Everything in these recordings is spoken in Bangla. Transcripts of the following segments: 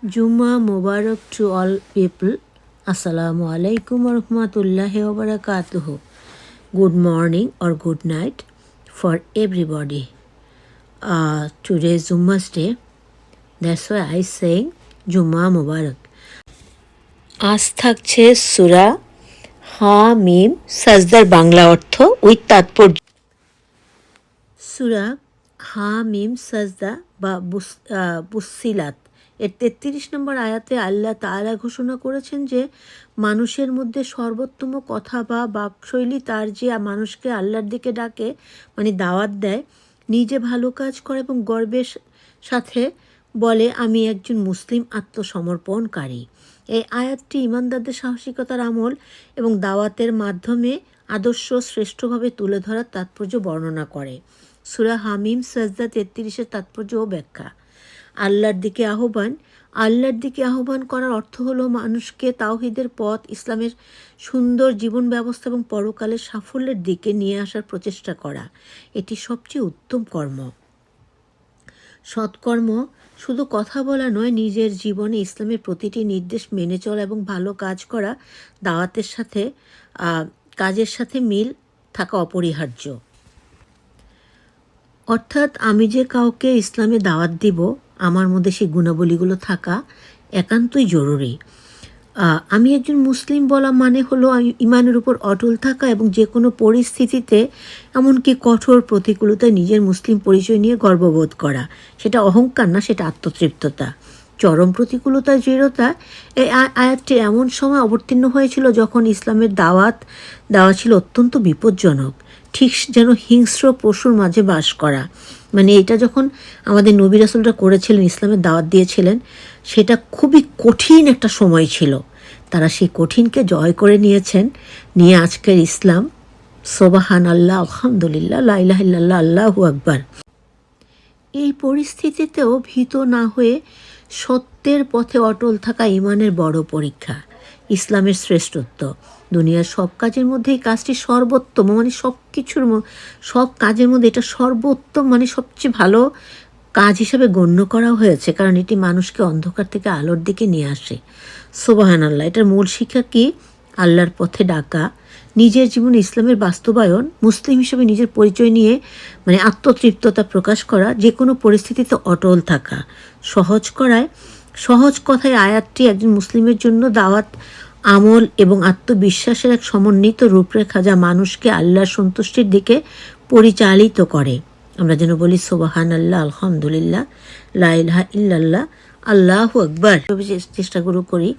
Juma Mubarak to all people. Assalamu alaikum wa rahmatullahi wa barakatuhu. Good morning or good night for everybody. Today is Jumma's day. That's why I saying Juma Mubarak. আজ থাকছে সূরা হামিম সাজদার বাংলা অর্থ উইথ তাৎপর্য। সূরা হামিম সাজদা বা বুসসিলাত এর ৩৩ নম্বর আয়াতে আল্লাহ তাআলা ঘোষণা করেছেন যে মানুষের মধ্যে সর্বোত্তম কথা বা বাকশৈলী তার যে মানুষকে আল্লাহর দিকে ডাকে, মানে দাওয়াত দেয়, নিজে ভালো কাজ করে এবং গর্বের সাথে বলে আমি একজন মুসলিম আত্মসমর্পণকারী। এই আয়াতটি ঈমানদারদের সাহসিকতার আমল এবং দাওয়াতের মাধ্যমে আদর্শ শ্রেষ্ঠভাবে তুলে ধরার তাৎপর্য বর্ণনা করে। সূরা হামিম সাজদা ৩৩-এর তাৎপর্য ও ব্যাখ্যা। আল্লাহর দিকে আহ্বান করার অর্থ হলো মানুষকে তাওহীদের পথ, ইসলামের সুন্দর জীবন ব্যবস্থা এবং পরকালের সাফল্যের দিকে নিয়ে আসার প্রচেষ্টা করা। এটি সবচেয়ে উত্তম কর্ম। সৎকর্ম শুধু কথা বলা নয়, নিজের জীবনে ইসলামের প্রতিটি নির্দেশ মেনে চলা এবং ভালো কাজ করা দাওয়াতের সাথে কাজের সাথে মিল থাকা অপরিহার্য। অর্থাৎ আমি যে কাউকে ইসলামে দাওয়াত দিব, আমার মধ্যে সেই গুণাবলীগুলো থাকা একান্তই জরুরি। আমি একজন মুসলিম বলা মানে হলো ইমানের উপর অটল থাকা এবং যে কোনো পরিস্থিতিতে, এমনকি কঠোর প্রতিকূলতায় নিজের মুসলিম পরিচয় নিয়ে গর্ববোধ করা। সেটা অহংকার না, সেটা আত্মতৃপ্ততা। চরম প্রতিকূলতার দৃঢ়তা। এই আয়াতটি এমন সময় অবতীর্ণ হয়েছিল যখন ইসলামের দাওয়াত দেওয়া ছিল অত্যন্ত বিপজ্জনক, ঠিক যেন হিংস্র পশুর মাঝে বাস করা। মানে এটা যখন আমাদের নবী রাসূলরা করেছিলেন, ইসলামের দাওয়াত দিয়েছিলেন, সেটা খুবই কঠিন একটা সময় ছিল। তারা সেই কঠিনকে জয় করে নিয়ে আজকের ইসলাম। সুবহানাল্লাহ, আলহামদুলিল্লাহ, লা ইলাহা ইল্লাল্লাহ, আল্লাহু আকবার। এই পরিস্থিতিতেও ভীত না হয়ে সত্যের পথে অটল থাকা ইমানের বড় পরীক্ষা। ইসলামের শ্রেষ্ঠত্ব। দুনিয়ার সব কাজের মধ্যে এই কাজটি সর্বোত্তম, মানে সব কাজের মধ্যে এটা সর্বোত্তম, মানে সবচেয়ে ভালো কাজ হিসাবে গণ্য করা হয়েছে, কারণ এটি মানুষকে অন্ধকার থেকে আলোর দিকে নিয়ে আসে। সুবহানাল্লাহ। এটার মূল শিক্ষা কি? আল্লাহর পথে ডাকা, নিজের জীবনে ইসলামের বাস্তবায়ন, মুসলিম হিসেবে নিজের পরিচয় নিয়ে মানে আত্মতৃপ্ততা প্রকাশ করা, যে কোনো পরিস্থিতিতে অটল থাকা। সহজ কথায় আয়াতটি একজন মুসলিমের জন্য দাওয়াত, আমল এবং আত্মবিশ্বাসের এক সমন্বিত রূপরেখা, যা মানুষকে আল্লাহর সন্তুষ্টির দিকে পরিচালিত করে। আমরা যেন বলি সুবহানাল্লাহ, আলহামদুলিল্লাহ, লা ইলাহা ইল্লাল্লাহ, আল্লাহু আকবার। চেষ্টা করি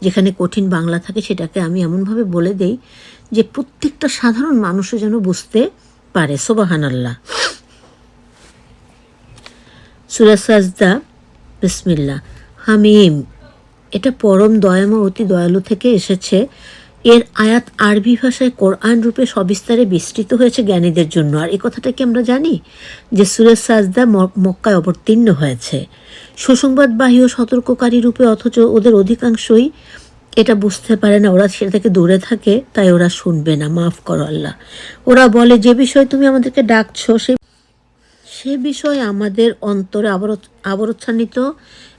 যেখানে কঠিন বাংলা থাকে সেটাকে আমি এমনভাবে বলে দেই যে প্রত্যেকটা সাধারণ মানুষও যেন বুঝতে পারে। সুবহানাল্লাহ। সূরা সাজদা, বিসমিল্লাহ। হামিম, এটা পরম দয়াময় অতি দয়ালু থেকে এসেছে। এর আয়াত আরবি ভাষায় কোরআন রূপে সবিস্তারে বিস্তৃত হয়েছে জ্ঞানীদের জন্য। আর এই কথাটা কি আমরা জানি যে সূরা সাজদা মক্কায় অবতীর্ণ হয়েছে সুসংবাদবাহী ও সতর্ককারী রূপে, অথচ ওদের অধিকাংশই এটা বুঝতে পারে না। ওরা সেটা থেকে দূরে থাকে, তাই ওরা শুনবে না। মাফ করো আল্লাহ। ওরা বলে, যে বিষয়ে তুমি আমাদেরকে ডাকছো সে বিষয়ে আমাদের অন্তরে আবরচ্ছন্নিত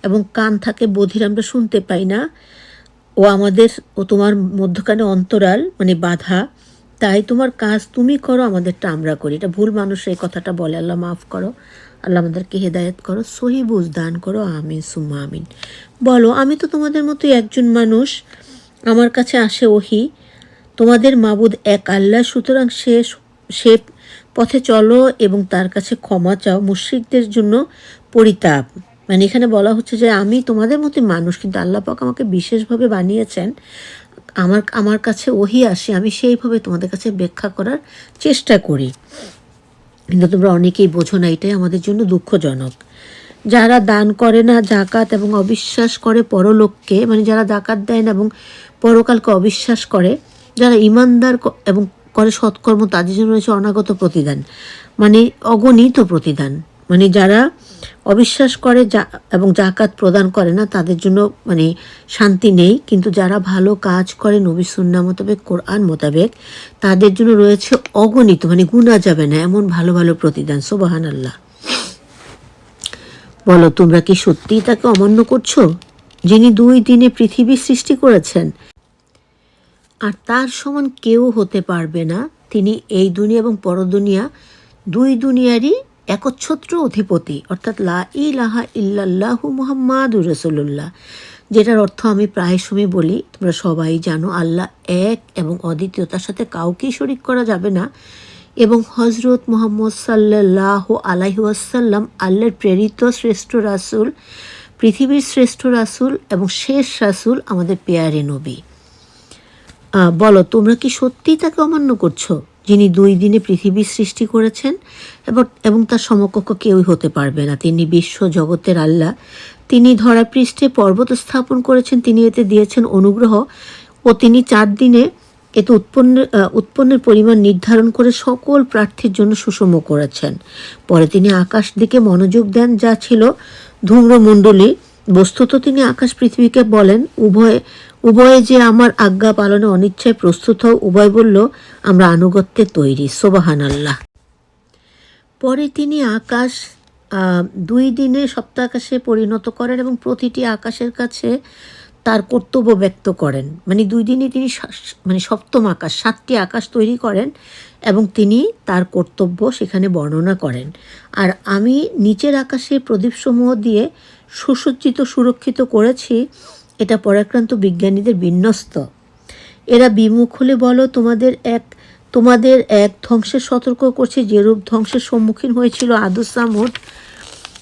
এবং কান থাকে বধির, আমরা শুনতে পাই না। ও তোমার মধ্যখানে অন্তরাল, মানে বাধা। তাই তোমার কাজ তুমি করো, আমাদেরটা আমরা করি। এটা ভুল মানুষ এই কথাটা বলে। আল্লাহ মাফ করো, আল্লাহ আমাদেরকে হেদায়েত করো, সহি বুঝ দান করো, আমিন সুম্মা আমিন। বলো, আমি তো তোমাদের মতোই একজন মানুষ, আমার কাছে আসে ওহী। তোমাদের মাবুদ এক আল্লাহ, সুতরাং সে পথে চলো এবং তার কাছে ক্ষমা চাও। মুশরিকদের জন্য পরিতাপ। মানে এখানে বলা হচ্ছে যে আমি তোমাদের মতোই মানুষ, কিন্তু আল্লাহ পাক আমাকে বিশেষভাবে বানিয়েছেন। আমার কাছে ওহী আসে, আমি সেইভাবে তোমাদের কাছে ব্যাখ্যা করার চেষ্টা করি, কিন্তু তোমরা অনেকেই বোঝো না। এটাই আমাদের জন্য দুঃখজনক। যারা দান করে না, জাকাত এবং অবিশ্বাস করে পরলোককে, মানে যারা জাকাত দেয় না এবং পরকালকে অবিশ্বাস করে, যারা ইমানদার এবং করে সৎকর্ম, তাদের জন্য রয়েছে অনাগত প্রতিদান, মানে অগণিত প্রতিদান। মানে যারা অবিশ্বাস করে এবং জাকাত প্রদান করে না, তাদের জন্য মানে শান্তি নেই। কিন্তু যারা ভালো কাজ করে নবী সুন্নাহ মোতাবেক, কোরআন মোতাবেক, তাদের জন্য রয়েছে অগণিত, মানে গুণা যাবে না এমন ভালো ভালো প্রতিদান। সুবহানাল্লাহ। বলো, তোমরা কি সত্যিই তাকে অমান্য করছো? যিনি 2 দিনে পৃথিবী সৃষ্টি করেছেন, আর তার সমান কেউ হতে পারবে না। তিনি এই দুনিয়া এবং পরদুনিয়া, 2 দুনিয়ারই একচ্ছত্র অধিপতি, অর্থাৎ লা ইলাহা ইল্লাল্লাহু মুহাম্মাদুর রাসূলুল্লাহ, যেটার অর্থ আমি প্রায় সময় বলি, তোমরা সবাই জানো, আল্লাহ এক এবং অদ্বিতীয়, তার সাথে কাউকেই শরিক করা যাবে না। এবং হজরত মুহাম্মদ সাল্লাল্লাহু আলাইহি ওয়াসাল্লাম আল্লাহর প্রেরিত শ্রেষ্ঠ রাসূল, পৃথিবীর শ্রেষ্ঠ রাসূল এবং শেষ রাসূল, আমাদের পেয়ারে নবী। বলো, তোমরা কি সত্যিই তাকে অমান্য করছো, যিনি 2 দিনে পৃথিবী সৃষ্টি করেছেন এবং তার সমকক্ষ কেউই হতে পারবে না। তিনি বিশ্ব জগতের আল্লাহ। তিনি ধরাপৃষ্ঠে পর্বত স্থাপন করেছেন, তিনি এতে দিয়েছেন অনুগ্রহ, ও তিনি 4 দিনে এতে উৎপন্নের পরিমাণ নির্ধারণ করে সকল প্রার্থীর জন্য সুষম করেছেন। পরে তিনি আকাশ দিকে মনোযোগ দেন, যা ছিল ধূম্রমণ্ডলী। বস্তুত তিনি আকাশ পৃথিবীকে বলেন, উভয়ে যে আমার আজ্ঞা পালনে অনিচ্ছায় প্রস্তুত হও। উভয় বলল, আমরা আনুগত্যে তৈরি। সুবহানাল্লাহ। পরে তিনি আকাশ 2 দিনে সপ্তাহাকাশে পরিণত করেন এবং প্রতিটি আকাশের কাছে তার কর্তব্য ব্যক্ত করেন। মানে 2 দিনে তিনি সপ্তম আকাশ, 7টি আকাশ তৈরি করেন এবং তিনি তার কর্তব্য সেখানে বর্ণনা করেন। আর আমি নিচের আকাশে প্রদীপসমূহ দিয়ে সুসজ্জিত সুরক্ষিত করেছি, এটা পরাক্রান্ত বিজ্ঞানীদের বিন্যস্ত। এরা বিমুখ হলে বলো, তোমাদের এক ধ্বংসের সতর্ক করছে, যেরূপ ধ্বংসের সম্মুখীন হয়েছিল আদু সামুদ।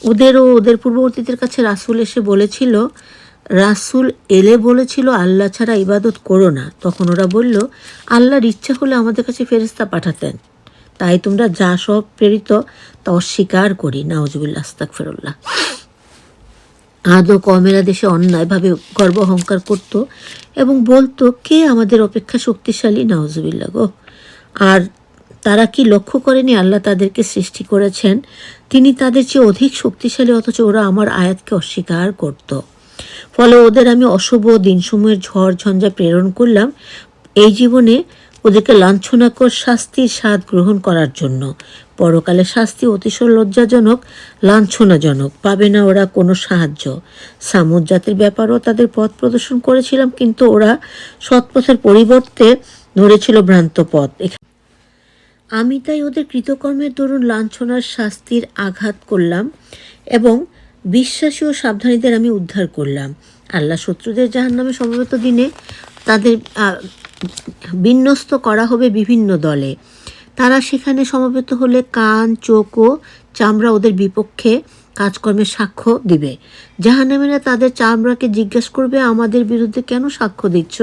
ওদের পূর্ববর্তীদের কাছে রাসূল এলে বলেছিল, আল্লাহ ছাড়া ইবাদত করো না। তখন ওরা বলল, আল্লাহর ইচ্ছা হলে আমাদের কাছে ফেরেশতা পাঠাতেন, তাই তোমরা যা সব প্রেরিত তা অস্বীকার করি। নাউজুবিল্লাহ, আস্তাগফিরুল্লাহ। আদ ও কওমেরা দেশে অন্যায়ভাবে গর্ব অহংকার করত এবং বলতো, কে আমাদের অপেক্ষা শক্তিশালী। নাউজুবিল্লাহ গো। আর তারা কি লক্ষ্য করেনি আল্লাহ তাদেরকে সৃষ্টি করেছেন, তিনি তাদের চেয়ে অধিক শক্তিশালী, অথচ ওরা আমার আয়াতকে অস্বীকার করত। ফলে ওদের আমি অশুভ দিনসমূহের ঝড় ঝঞ্ঝা প্রেরণ করলাম এই জীবনে ওদেরকে লাঞ্ছনাকর শাস্তির স্বাদ গ্রহণ করার জন্য। পরকালে শাস্তি অতিশয় লজ্জাজনক, লাঞ্ছনাজনক, পাবে না ওরা কোনো সাহায্য। সামুদ জাতির ব্যাপারও তাদের পথ প্রদর্শন করেছিলাম, কিন্তু ওরা সৎপথের পরিবর্তে ধরেছিল ভ্রান্ত পথ। আমি তাই ওদের কৃতকর্মের দরুন লাঞ্ছনার শাস্তির আঘাত করলাম এবং বিশ্বাসী ও সাবধানীদের আমি উদ্ধার করলাম। আল্লাহ শত্রুদের জাহান্নামে সমবেত দিনে তাদের বিন্যস্ত করা হবে বিভিন্ন দলে। তারা সেখানে সমবেত হলে কান, চোখ ও চামড়া ওদের বিপক্ষে কাজকর্মের সাক্ষ্য দিবে। জাহান্নামীরা তাদের চামড়াকে জিজ্ঞাসা করবে, আমাদের বিরুদ্ধে কেন সাক্ষ্য দিচ্ছ?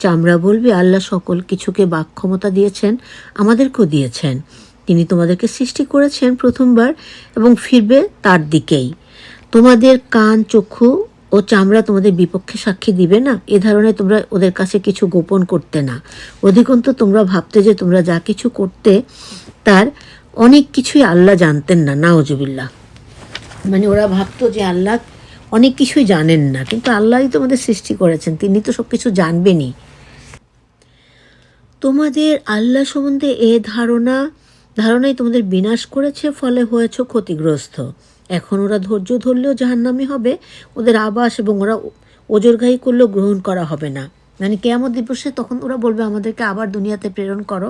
চামড়া বলবে, আল্লাহ সকল কিছুকে বাকক্ষমতা দিয়েছেন, আমাদেরকেও দিয়েছেন। তিনি তোমাদেরকে সৃষ্টি করেছেন প্রথমবার এবং ফিরবে তার দিকেই। তোমাদের কান, চক্ষু ও চামড়া তোমাদের বিপক্ষে সাক্ষী দিবে না? এ ধারণায় তোমরা ওদের কাছে কিছু গোপন করতে না। অধিকন্তু তোমরা ভাবতে যে তোমরা যা কিছু করতে তার অনেক কিছুই আল্লাহ জানতেন না। নাউজুবিল্লাহ। মানে ওরা ভাবতো যে আল্লাহ অনেক কিছুই জানেন না, কিন্তু আল্লাহই তোমাদের সৃষ্টি করেছেন, তিনি তো সব কিছু জানবেনই। তোমাদের আল্লাহ সম্বন্ধে এ ধারণাই তোমাদের বিনাশ করেছে, ফলে হয়েছ ক্ষতিগ্রস্ত। এখন ওরা ধৈর্য ধরলেও জাহান্নামী হবে, ওদের আবাস এবং ওরা ওজরগাহি করলেও গ্রহণ করা হবে না। মানে কিয়ামত দিবসে তখন ওরা বলবে, আমাদেরকে আবার দুনিয়াতে প্রেরণ করো।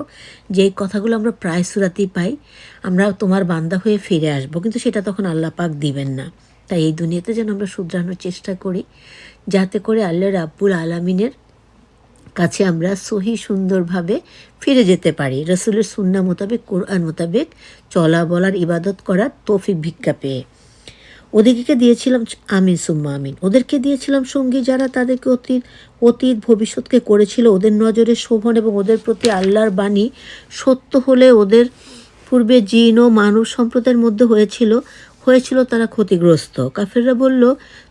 যে কথাগুলো আমরা প্রায় সূরাতেই পাই, আমরা তোমার বান্দা হয়ে ফিরে আসবো, কিন্তু সেটা তখন আল্লাহ পাক দিবেন না। তাই এই দুনিয়াতে যেন আমরা শুধরানোর চেষ্টা করি, যাতে করে আল্লাহ রাব্বুল আলামিনের কাছে আমরা সহি সুন্দরভাবে ফিরে যেতে পারি, রাসূলের সুন্নাহ মোতাবেক, কোরআন মোতাবেক চলা বলার, ইবাদত করার তৌফিক ভিক্ষা পেয়ে। ওদেরকে দিয়েছিলাম, আমিন সুম্মা আমিন, ওদেরকে দিয়েছিলাম সঙ্গী যারা তাদেরকে অতীত ভবিষ্যৎকে করেছিল ওদের নজরে শোভন, এবং ওদের প্রতি আল্লাহর বাণী সত্য হলে ওদের পূর্বে জিন ও মানব সম্প্রদায়ের মধ্যে হয়েছিল তারা ক্ষতিগ্রস্ত। কাফেররা বলল,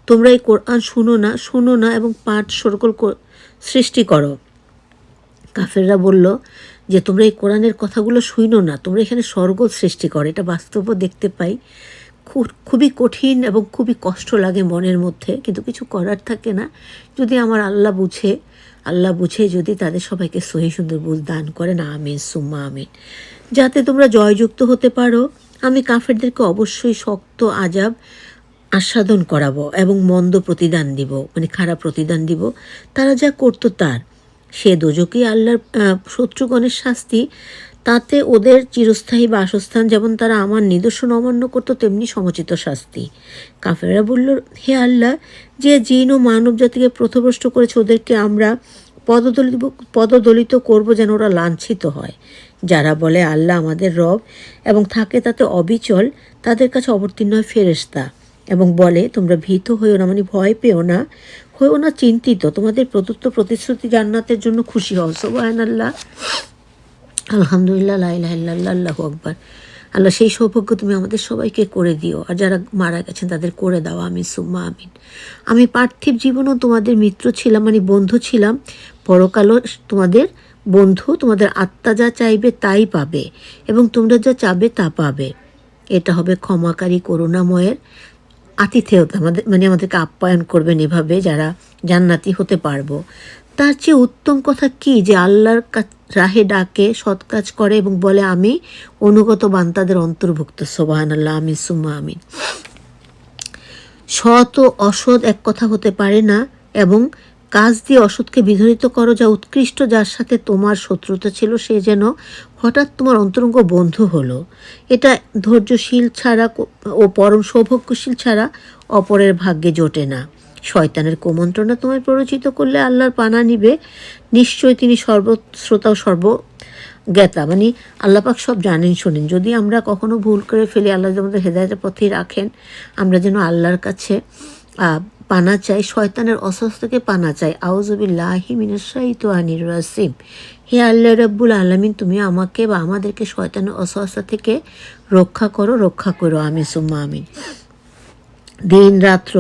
তোমরা এই কোরআন শুনো না এবং পাঠ সরকল সৃষ্টি করো। কাফেররা বলল যে, তোমরা এই কোরআনের কথাগুলো শুনো না, তোমরা এখানে সরগোল সৃষ্টি করো। এটা বাস্তবও দেখতে পাই, খুবই কঠিন এবং খুবই কষ্ট লাগে মনের মধ্যে, কিন্তু কিছু করার থাকে না। যদি আমার আল্লাহ বুঝে যদি তাদের সবাইকে সহি সুন্দর বুঝ দান করেন, আমিন সুম্মা আমিন, যাতে তোমরা জয়যুক্ত হতে পারো। আমি কাফেরদেরকে অবশ্যই শক্ত আযাব আস্বাদন করাবো এবং মন্দ প্রতিদান দিব, মানে খারাপ প্রতিদান দিব তারা যা করতো তার। সে দোজকই আল্লাহর শত্রুগণের শাস্তি, তাতে ওদের চিরস্থায়ী বাসস্থান। যেমন তারা আমার নিদর্শন অমান্য করতো, তেমনি সমুচিত শাস্তি। কাফেররা বলল, হে আল্লাহ, যে জিন ও মানব জাতিকে পথভ্রষ্ট করেছে ওদেরকে আমরা পদদলিত করব, যেন ওরা লাঞ্ছিত হয়। যারা বলে আল্লাহ আমাদের রব এবং থাকে তাতে অবিচল, তাদের কাছে অবতীর্ণ হয় ফেরেশতা এবং বলে, তোমরা ভীত হইও না, মানে ভয় পেও না, হইও না চিন্তিত, তোমাদের প্রদত্ত প্রতিশ্রুতি জান্নাতের জন্য খুশি হও। সুবহানাল্লাহ, আলহামদুলিল্লাহ, লা ইলাহা ইল্লাল্লাহ, আল্লাহু আকবার। আল্লাহ সেই সৌভাগ্য তুমি আমাদের সবাইকে করে দিও, আর যারা মারা গেছেন তাদের করে দাও, আমিন সুম্মা আমিন। আমি পার্থিব জীবনও তোমাদের মিত্র ছিলাম, মানে বন্ধু ছিলাম, পরকালও তোমাদের বন্ধু। তোমাদের আত্মা যা চাইবে তাই পাবে এবং তোমরা যা চাবে তা পাবে। এটা হবে ক্ষমাকারী করুণাময়ের আতিথেয়তা, আমাদেরকে আপ্যায়ন করবেন এভাবে যারা জান্নাতি হতে পারবো। তার চেয়ে উত্তম কথা কি যে আল্লাহর রাহে ডাকে, সৎ কাজ করে এবং বলে আমি অনুগত বান্দাদের অন্তর্ভুক্ত। সুবহানাল্লাহ, আমিন সুম্মা আমিন। সৎ ও অসৎ এক কথা হতে পারে না, এবং কাজ দিয়ে অসৎকে বিধরিত করো। যা উৎকৃষ্ট, যার সাথে তোমার শত্রুতা ছিল সে যেন হঠাৎ তোমার অন্তরঙ্গ বন্ধু হলো। এটা ধৈর্যশীল ছাড়া ও পরম সৌভাগ্যশীল ছাড়া অপরের ভাগ্যে জোটে না। শয়তানের কুমন্ত্রণা তোমায় প্ররোচিত করলে আল্লাহর পানা নিবে। নিশ্চয়ই তিনি সর্বশ্রোতা ও সর্বজ্ঞাতা, মানে আল্লাপাক সব জানেন শোনেন। যদি আমরা কখনো ভুল করে ফেলি, আল্লাহ আমাদের হেদায়েতের পথেই রাখেন। আমরা যেন আল্লাহর কাছে পানা চাই, শয়তানের অসহস থেকে পানা চাই। আউযুবিল্লাহি মিনাশ শাইতানির রাজিম। হে আল্লাহ রাব্বুল আলামিন, তুমি আমাকে বা আমাদেরকে শয়তানের অসহসতা থেকে রক্ষা করো, আমিন সুম্মা আমিন। দিন রাত্র,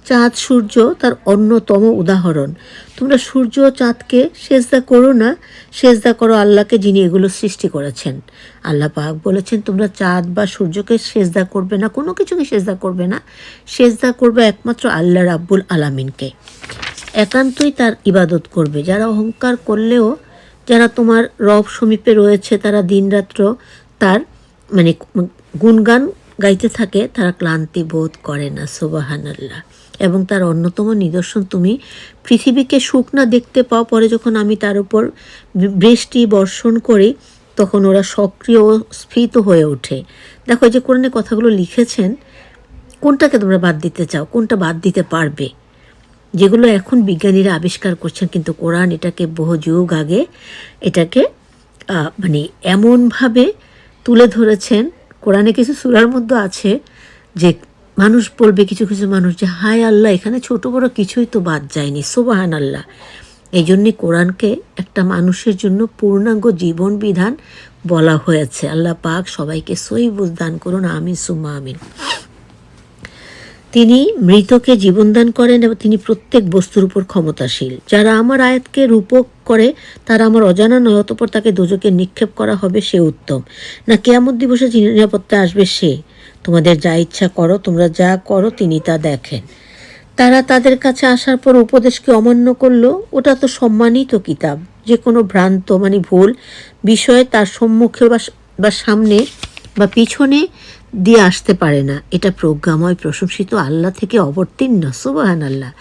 চাঁদ সূর্য তার অন্যতম উদাহরণ। তোমরা সূর্য ও চাঁদকে সেজদা করো না, সেজদা করো আল্লাহকে, যিনি এগুলো সৃষ্টি করেছেন। আল্লাহ পাক বলেছেন, তোমরা চাঁদ বা সূর্যকে সেজদা করবে না, কোনো কিছুকে সেজদা করবে না, সেজদা করবে একমাত্র আল্লাহ রাব্বুল আলামিনকে। একান্তই তার ইবাদত করবে। যারা অহংকার করলেও, যারা তোমার রব সমীপে রয়েছে, তারা দিনরাত্র তার গুণগান গাইতে থাকে, তারা ক্লান্তি বোধ করে না। সুবহানাল্লাহ। এবং তার অন্যতম নিদর্শন, তুমি পৃথিবীকে শুকনা দেখতে পাও, পরে যখন আমি তার উপর বৃষ্টি বর্ষণ করি তখন ওরা সক্রিয় ও স্ফীত হয়ে ওঠে। দেখো, যে কোরআনে কথাগুলো লিখেছেন, কোনটাকে তোমরা বাদ দিতে চাও, কোনটা বাদ দিতে পারবে? যেগুলো এখন বিজ্ঞানীরা আবিষ্কার করছেন, কিন্তু কোরআন এটাকে বহু যুগ আগে এটাকে এমনভাবে তুলে ধরেছেন। কোরআনে কিছু সূরার মধ্যে আছে যে মানুষ বলবে, কিছু কিছু মানুষ, যে হায় আল্লাহ, এখানে ছোট বড় কিছুই তো বাদ যায়নি। সুবহানাল্লাহ। এই জন্যে কোরআনকে একটা মানুষের জন্য পূর্ণাঙ্গ জীবন বিধান বলা হয়েছে। আল্লাহ পাক সবাইকে সহি বুঝ দান করুন, আমিন সুম্মা আমিন। তিনি মৃতকে জীবনদান করেন এবং তিনি প্রত্যেক বস্তুর উপর ক্ষমতাশীল। যারা আমার আয়াতকে রূপক করে তারা আমার অজানা নয়, অতঃপর তাকে দোজকে নিক্ষেপ করা হবে, সে উত্তম না। কিয়ামত দিবসে যিনি নিরাপত্তা আসবে সে। তোমাদের যা ইচ্ছা করো, তোমরা যা করো তিনি তা দেখেন। তারা তাদের কাছে আসার পর উপদেশকে অমান্য করলো। ওটা তো সম্মানিত কিতাব, যে কোনো ভ্রান্ত ভুল বিষয়ে তার সম্মুখে বা সামনে বা পিছনে দিয়ে আসতে পারে না। এটা প্রজ্ঞাময় প্রশংসিত আল্লাহ থেকে অবতীর্ণ। সুবহানাল্লাহ।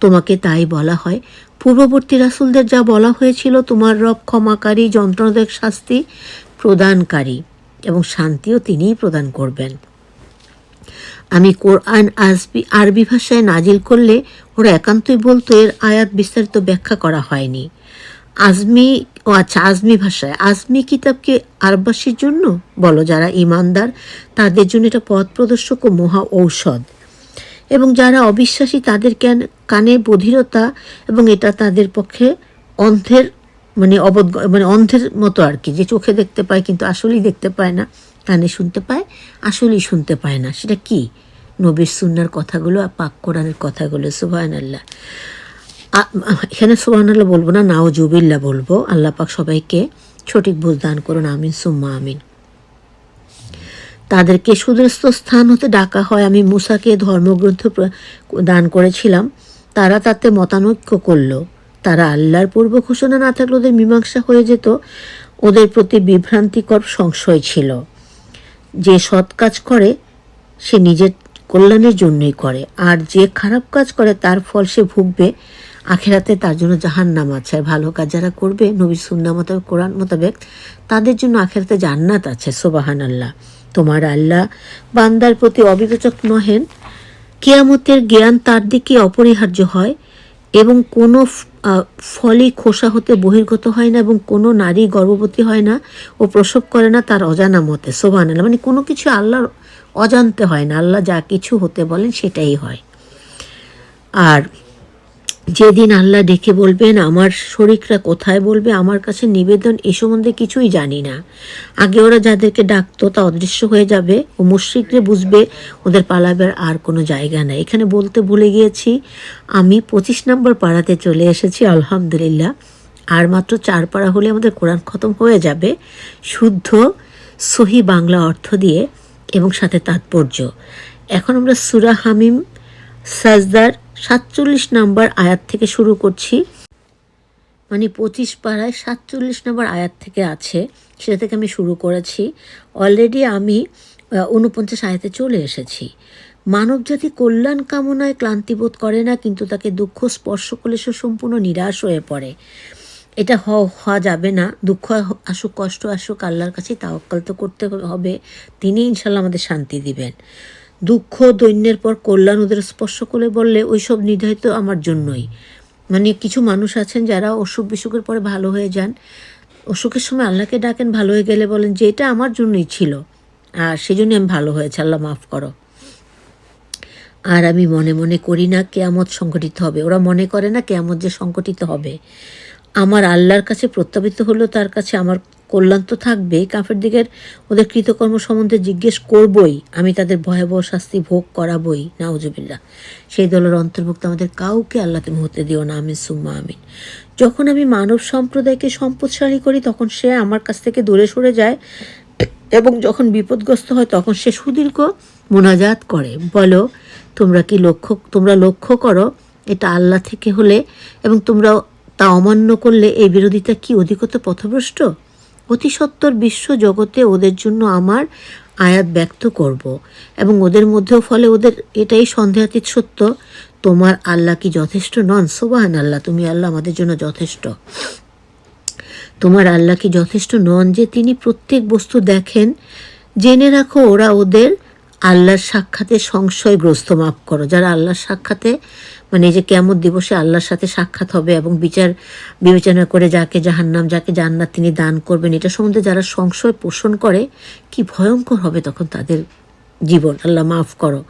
তোমাকে তাই বলা হয়। পূর্ববর্তী রাসূলদের যা বলা হয়েছিল, তোমার রব ক্ষমাকারী, যন্ত্রণাদায়ক শাস্তি প্রদানকারী এবং শান্তিও তিনিই প্রদান করবেন। আমি কোরআন আরবি ভাষায় নাজিল করলে ওরা একান্তই বলতো এর আয়াত বিস্তারিত ব্যাখ্যা করা হয়নি। আজমি ভাষায়। আজমি কিতাবকে আরববাসীর জন্য বলো, যারা ইমানদার তাদের জন্য এটা পথ প্রদর্শক ও মহা ঔষধ, এবং যারা অবিশ্বাসী তাদের কানে বধিরতা, এবং এটা তাদের পক্ষে অন্ধের অন্ধের মতো আর কি, যে চোখে দেখতে পায় কিন্তু আসলেই দেখতে পায় না, কানে শুনতে পায় আসলেই শুনতে পায় না। সেটা কি? নবীর সুন্নাহর কথাগুলো আর পাক কোরআনের কথাগুলো। সুবহানাল্লাহ। এখানে সুবহানাল্লাহ বলবো না, নাউজুবিল্লাহ বলবো। আল্লাহ পাক সবাইকে সঠিক বুঝ দান করুন, আমিন সুম্মা আমিন। তাদেরকে সুদৃষ্ট স্থান হতে ডাকা হয়। আমি মুসাকে ধর্মগ্রন্থ দান করেছিলাম, তারা তাতে মতানৈক্য করল। তারা আল্লাহর পূর্ব ঘোষণা না থাকলে ওদের মীমাংসা হয়ে যেত, ওদের প্রতি বিভ্রান্তিকর সংশয় ছিল। যে সৎ কাজ করে সে নিজের কল্যাণের জন্যই করে, আর যে খারাপ কাজ করে তার ফল সে ভুগবে। আখেরাতে তার জন্য জাহান্নাম আছে। আর ভালো কাজ যারা করবে নবীর সুন্নাহ মোতাবেক, কোরআন মোতাবেক, তাদের জন্য আখেরাতে জান্নাত আছে। সুবহানাল্লাহ। তোমার আল্লাহ বান্দার প্রতি অবিবেচক নহেন। কিয়ামতের জ্ঞান তার দিকে অপরিহার্য হয় এবং কোনো ফলই খোসা হতে বহির্গত হয় না এবং কোনো নারী গর্ভবতী হয় না ও প্রসব করে না তার অজানা মতে। সুবহানাল্লাহ। মানে কোনো কিছু আল্লাহর অজান্তে হয় না, আল্লাহ যা কিছু হতে বলেন সেটাই হয়। আর যেদিন আল্লাহ ডেকে বলবেন আমার শরীকরা কোথায়, বলবে আমার কাছে নিবেদন এ সম্বন্ধে কিছুই জানি না। আগে ওরা যাদেরকে ডাকতো তা অদৃশ্য হয়ে যাবে ও মুশরিকরা বুঝবে ওদের পালাবার আর কোনো জায়গা নাই। এখানে বলতে ভুলে গিয়েছি, আমি 25 নম্বর পাড়াতে চলে এসেছি আলহামদুলিল্লাহ। আর মাত্র 4 পাড়া হলে আমাদের কোরআন খতম হয়ে যাবে, শুদ্ধ সহি বাংলা অর্থ দিয়ে এবং সাথে তাৎপর্য। এখন আমরা সূরা হামিম সাজদার 47 নম্বর আয়াত থেকে শুরু করছি। মানে 25 পাড়ায় 47 নম্বর আয়াত থেকে আছে, সেটা থেকে আমি শুরু করেছি। অলরেডি আমি 49 আয়াতে চলে এসেছি। মানবজাতি কল্যাণ কামনায় ক্লান্তিবোধ করে না, কিন্তু তাকে দুঃখ স্পর্শ করলে সে সম্পূর্ণ নিরাশ হয়ে পড়ে। এটা হওয়া যাবে না। দুঃখ আসুক, কষ্ট আসুক, আল্লাহর কাছে তাওয়াক্কাল তো করতে হবে। তিনি ইনশাল্লাহ আমাদের শান্তি দিবেন। দুঃখ দৈন্যের পর কল্যাণ ওদের স্পর্শ করে বললে ওই সব নির্ধারিত আমার জন্যই। মানে কিছু মানুষ আছেন যারা অসুখ বিসুখের পরে ভালো হয়ে যান, অসুখের সময় আল্লাহকে ডাকেন, ভালো হয়ে গেলে বলেন যে এটা আমার জন্যই ছিল আর সেজন্য আমি ভালো হয়েছে, আল্লাহ মাফ করো। আর আমি মনে মনে করি না কেয়ামত সংঘটিত হবে। ওরা মনে করে না কেয়ামত যে সংঘটিত হবে। আমার আল্লাহর কাছে প্রত্যাবিত হলো, তার কাছে আমার কল্যাণ তো থাকবেই। কাফেরদিগের ওদের কৃতকর্ম সম্বন্ধে জিজ্ঞেস করবই, আমি তাদের ভয়াবহ শাস্তি ভোগ করাবই। নাউজুবিল্লাহ। সেই দলের অন্তর্ভুক্ত আমাদের কাউকে আল্লাহ তুমি হতে দিও না। আমিন সুম্মা আমিন। যখন আমি মানব সম্প্রদায়কে সম্পদশালী করি তখন সে আমার কাছ থেকে দূরে সরে যায় এবং যখন বিপদগ্রস্ত হয় তখন সে সুদীর্ঘ মোনাজাত করে। বলো তোমরা লক্ষ্য করো এটা আল্লাহ থেকে হলে এবং তোমরা তা অমান্য করলে এই বিরোধিতা কি অধিকতর পথভ্রষ্ট? অতি সত্বর বিশ্ব জগতে ওদের জন্য আমার আয়াত ব্যক্ত করব এবং ওদের মধ্যেও ফলে ওদের এটাই সন্দেহাতীত সত্য, তোমার আল্লাহ কি যথেষ্ট নন? সুবহানাল্লাহ। তুমি আল্লাহ আমাদের জন্য যথেষ্ট। তোমার আল্লাহ কি যথেষ্ট নন যে তিনি প্রত্যেক বস্তু দেখেন? জেনে রাখো ওরা ওদের আল্লাহর সাক্ষাতে সংশয়গ্রস্ত। মাফ করো। যারা আল্লাহর সাক্ষাতে, মানে এই যে কিয়ামত দিবসে আল্লাহর সাথে সাক্ষাৎ হবে এবং বিবেচনা করে যাকে জাহান্নাম যাকে জান্নাত তিনি দান করবেন, এটা সম্বন্ধে যারা সংশয় পোষণ করে, কি ভয়ঙ্কর হবে তখন তাদের জীবন। আল্লাহ মাফ করো।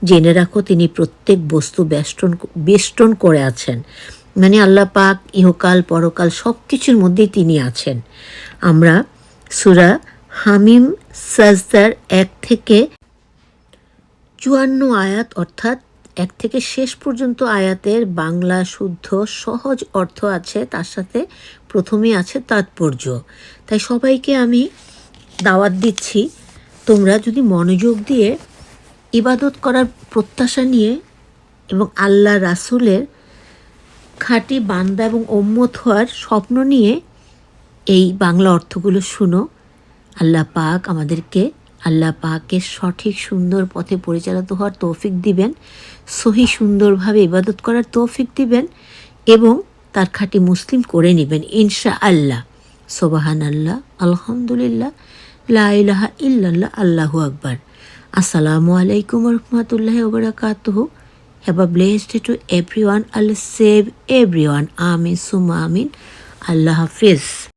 জেনে রাখো তিনি প্রত্যেক বস্তু বেষ্টন করে আছেন। মানে আল্লাহ পাক ইহকাল পরকাল সব কিছুর মধ্যেই তিনি আছেন। আমরা সূরা হামিম সাজদার 1 থেকে 54 আয়াত, অর্থাৎ 1 থেকে শেষ পর্যন্ত আয়াতের বাংলা শুদ্ধ সহজ অর্থ আছে, তার সাথে প্রথমেই আছে তাৎপর্য। তাই সবাইকে আমি দাওয়াত দিচ্ছি, তোমরা যদি মনোযোগ দিয়ে ইবাদত করার প্রত্যাশা নিয়ে এবং আল্লাহ রাসূলের খাঁটি বান্দা এবং উম্মত হওয়ার স্বপ্ন নিয়ে এই বাংলা অর্থগুলো শুনো। আল্লাহ পাক আমাদেরকে আল্লাহ পাকের সঠিক সুন্দর পথে পরিচালিত হওয়ার তৌফিক দিবেন, সহি সুন্দরভাবে ইবাদত করার তৌফিক দিবেন এবং তার খাঁটি মুসলিম করে নেবেন ইনশাআল্লাহ। সুবহানাল্লাহ, আলহামদুলিল্লাহ, লা ইলাহা ইল্লাল্লাহ, আল্লাহু আকবার। আসসালামু আলাইকুম ওয়া রাহমাতুল্লাহি ওয়া বারাকাতুহু। Have a blessed day to everyone. Allah save everyone. Amin summa amin. Allah Hafiz.